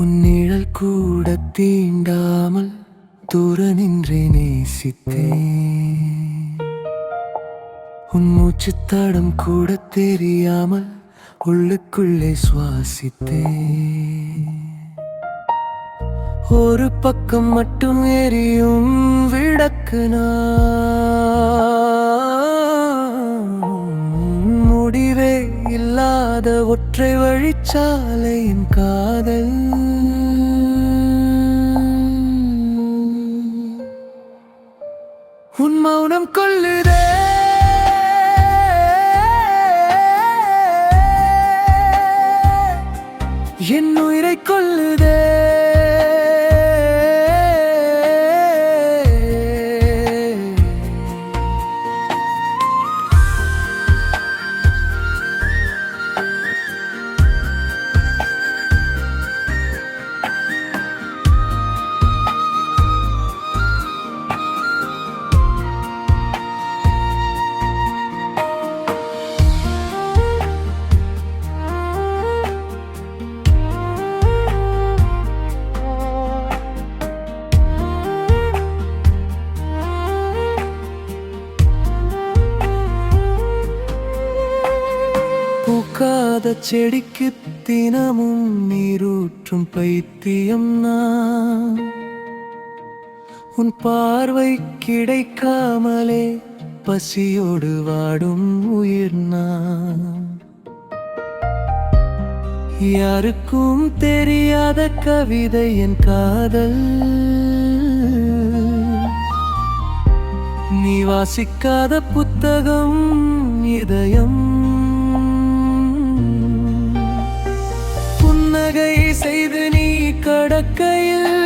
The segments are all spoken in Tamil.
உன் நிழல் கூட தீண்டாமல் தூர நின்றே நேசித்தேன். உன் மூச்சு தடம் கூட தெரியாமல் உள்ளுக்குள்ளே சுவாசித்தேன். ஒரு பக்கம் மட்டும் எரியும் விளக்கு முடிவே இல்லாத ஒற்றை வழிச்சாலையின் காதல். உன் மௌனம் கொல்லுதே, என் உயிரை கொல்லுதே. பூக்காத செடிக்கு தினமும் நீரூற்றும் பைத்தியம் நான். உன் பார்வை கிடைக்காமலே பசியோடு வாடும் உயிர் நான். யாருக்கும் தெரியாத கவிதை என் காதல். நீ வாசிக்காத புத்தகம் இதயம். புன்னகை செய்து நீ கடக்கையில்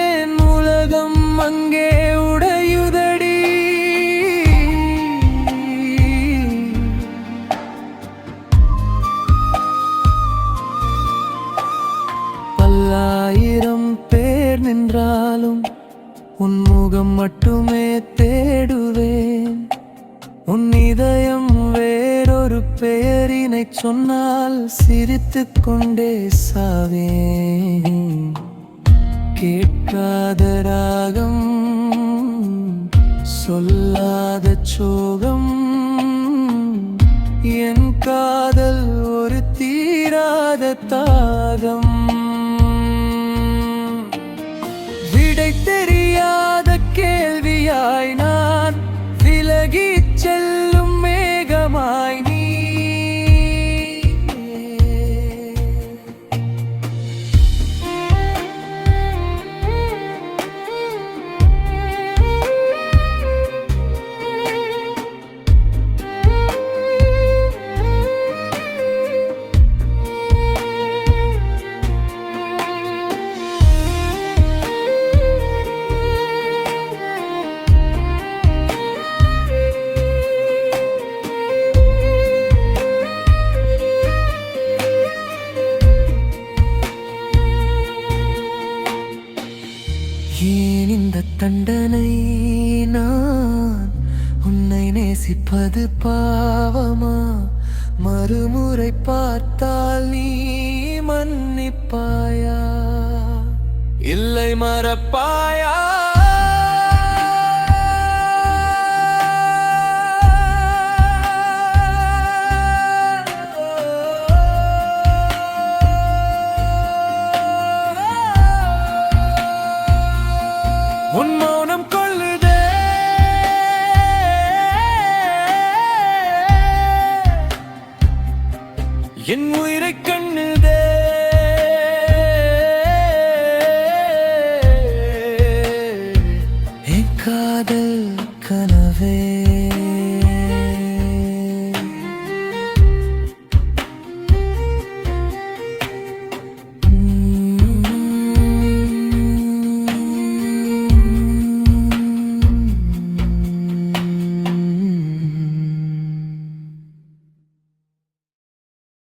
என் உலகம் அங்கே உடையுதடி. பல்லாயிரம் பேர் நின்றாலும் உன் முகம் மட்டுமே தேடுவேன். உன் இதயம் வேறொரு பெயரினை சொன்னால் சிரித்துக் கொண்டே சாவேன். கேட்காத ராகம், சொல்லாத சோகம், என் காதல் ஒரு தீராத தாகம். விடை தெரியாத கேள்வியாய் நான் விலகிச் செல்லும் மேகமாய் நீ. ஏன் இந்த தண்டனை? நான் உன்னை நேசிப்பது பாவமா? மறுமுறை பார்த்தால் நீ மன்னிப்பாயா? இல்லை மறப்பாயா? உன் மௌனம் கொல்லுதே, என் உயிரை கண்ணுதே. என் காதல் கனவே